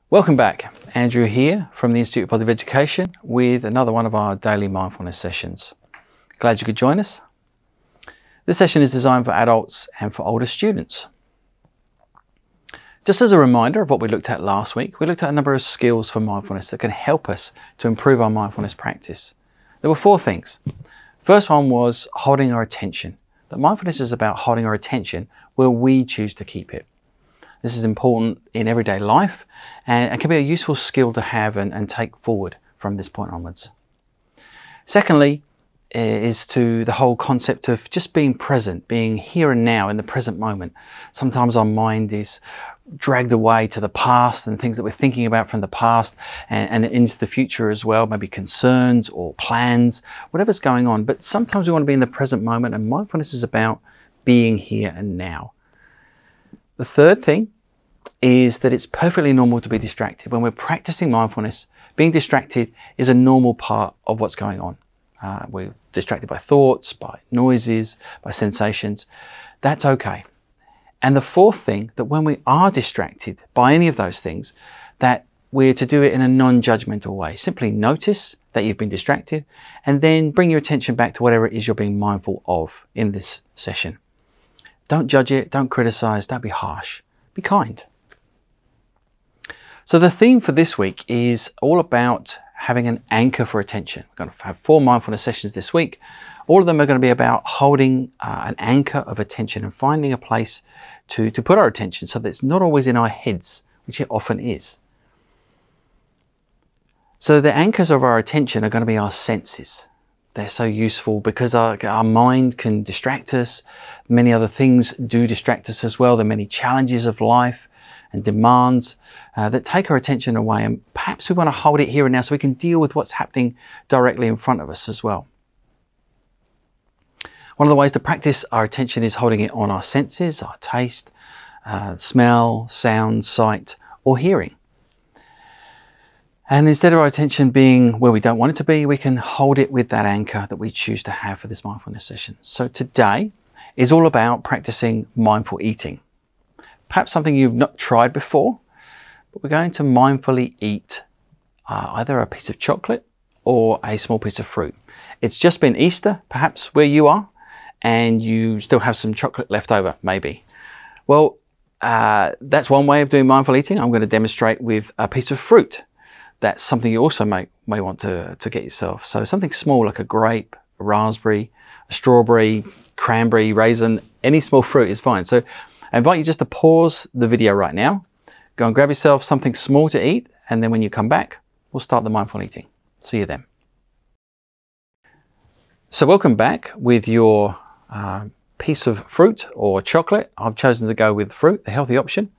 Welcome back. Andrew here from the Institute of Positive Education with another one of our daily mindfulness sessions. Glad you could join us. This session is designed for adults and for older students. Just as a reminder of what we looked at last week, we looked at a number of skills for mindfulness that can help us to improve our mindfulness practice. There were 4 things. First one was holding our attention. That mindfulness is about holding our attention where we choose to keep it. This is important in everyday life and it can be a useful skill to have and take forward from this point onwards. Secondly, is to the whole concept of just being present, being here and now in the present moment. Sometimes our mind is dragged away to the past and things that we're thinking about from the past and into the future as well, maybe concerns or plans, whatever's going on. But sometimes we want to be in the present moment, and mindfulness is about being here and now. The third thing is that it's perfectly normal to be distracted. When we're practicing mindfulness, being distracted is a normal part of what's going on. We're distracted by thoughts, by noises, by sensations. That's okay. And the fourth thing, that when we are distracted by any of those things, that we're to do it in a non-judgmental way. Simply notice that you've been distracted and then bring your attention back to whatever it is you're being mindful of in this session. Don't judge it, don't criticize, don't be harsh, be kind. So the theme for this week is all about having an anchor for attention. We're going to have 4 mindfulness sessions this week. All of them are going to be about holding an anchor of attention and finding a place to put our attention so that it's not always in our heads, which it often is. So the anchors of our attention are going to be our senses. They're so useful because our mind can distract us. Many other things do distract us as well. There are many challenges of life and demands that take our attention away. And perhaps we want to hold it here and now so we can deal with what's happening directly in front of us as well. One of the ways to practice our attention is holding it on our senses, our taste, smell, sound, sight, or hearing. And instead of our attention being where we don't want it to be, we can hold it with that anchor that we choose to have for this mindfulness session. So today is all about practicing mindful eating. Perhaps something you've not tried before, but we're going to mindfully eat either a piece of chocolate or a small piece of fruit. It's just been Easter, perhaps where you are, and you still have some chocolate left over, maybe. Well, that's one way of doing mindful eating. I'm going to demonstrate with a piece of fruit. That's something you also may want to get yourself. So something small like a grape, a raspberry, a strawberry, cranberry, raisin, any small fruit is fine. So I invite you just to pause the video right now, go and grab yourself something small to eat, and then when you come back, we'll start the mindful eating. See you then. So welcome back with your piece of fruit or chocolate. I've chosen to go with fruit, the healthy option,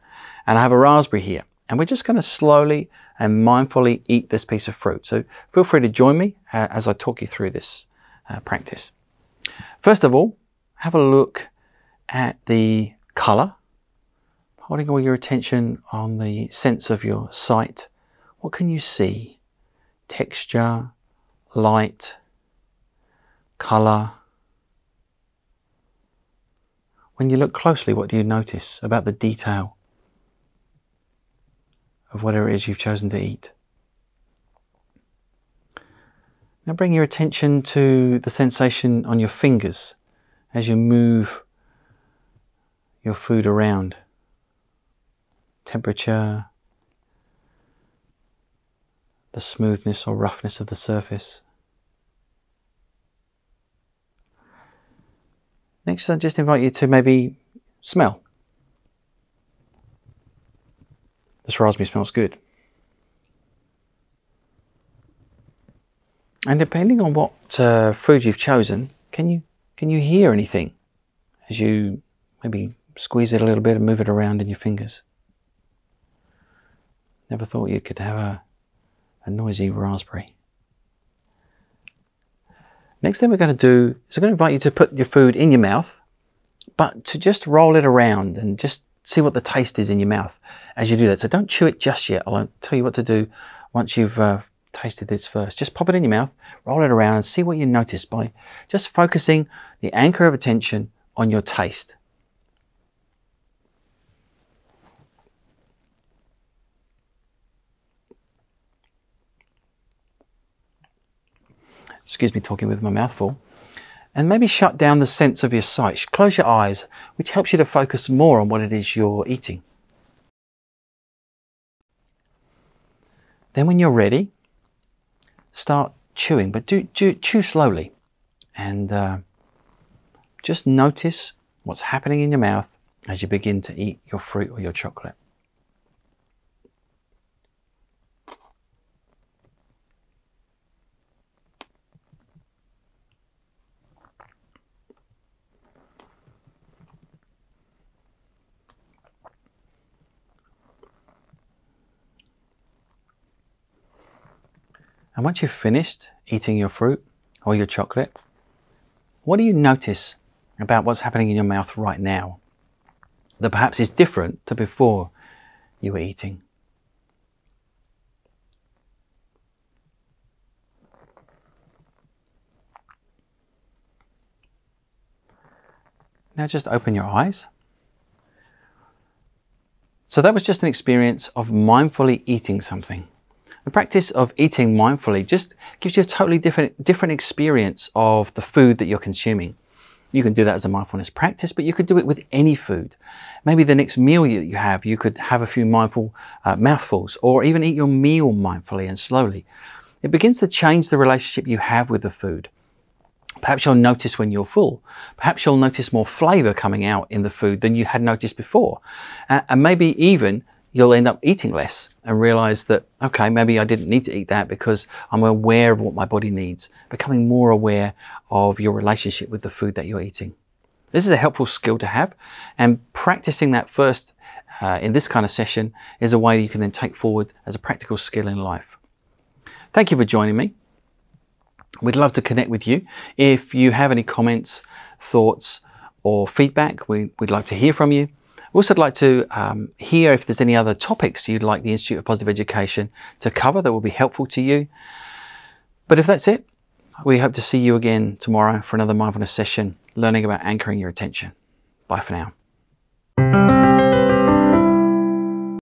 and I have a raspberry here. And we're just going to slowly and mindfully eat this piece of fruit. So feel free to join me as I talk you through this practice. First of all, have a look at the color, holding all your attention on the sense of your sight. What can you see? Texture, light, color. When you look closely, what do you notice about the detail of whatever it is you've chosen to eat? Now bring your attention to the sensation on your fingers as you move your food around. Temperature, the smoothness or roughness of the surface. Next, I just invite you to maybe smell. This raspberry smells good. And depending on what food you've chosen, can you hear anything as you maybe squeeze it a little bit and move it around in your fingers? Never thought you could have a noisy raspberry. Next thing we're going to do is I'm going to invite you to put your food in your mouth, but to just roll it around and just see what the taste is in your mouth as you do that. So don't chew it just yet. I'll tell you what to do once you've tasted this first. Just pop it in your mouth, roll it around and see what you notice by just focusing the anchor of attention on your taste. excuse me, talking with my mouth full, and maybe shut down the sense of your sight. Close your eyes, which helps you to focus more on what it is you're eating. Then when you're ready, start chewing, but chew slowly, and just notice what's happening in your mouth as you begin to eat your fruit or your chocolate. And once you've finished eating your fruit or your chocolate, what do you notice about what's happening in your mouth right now that perhaps is different to before you were eating? Now just open your eyes. So that was just an experience of mindfully eating something. The practice of eating mindfully just gives you a totally different experience of the food that you're consuming. You can do that as a mindfulness practice, but you could do it with any food. Maybe the next meal that you have, you could have a few mindful mouthfuls, or even eat your meal mindfully and slowly. It begins to change the relationship you have with the food. Perhaps you'll notice when you're full. Perhaps you'll notice more flavor coming out in the food than you had noticed before. And maybe even you'll end up eating less and realize that, okay, maybe I didn't need to eat that because I'm aware of what my body needs, becoming more aware of your relationship with the food that you're eating. This is a helpful skill to have, and practicing that first in this kind of session is a way you can then take forward as a practical skill in life. Thank you for joining me. We'd love to connect with you. If you have any comments, thoughts, or feedback, we'd like to hear from you. We'd also like to hear if there's any other topics you'd like the Institute of Positive Education to cover that will be helpful to you. But if that's it, we hope to see you again tomorrow for another mindfulness session, learning about anchoring your attention. Bye for now.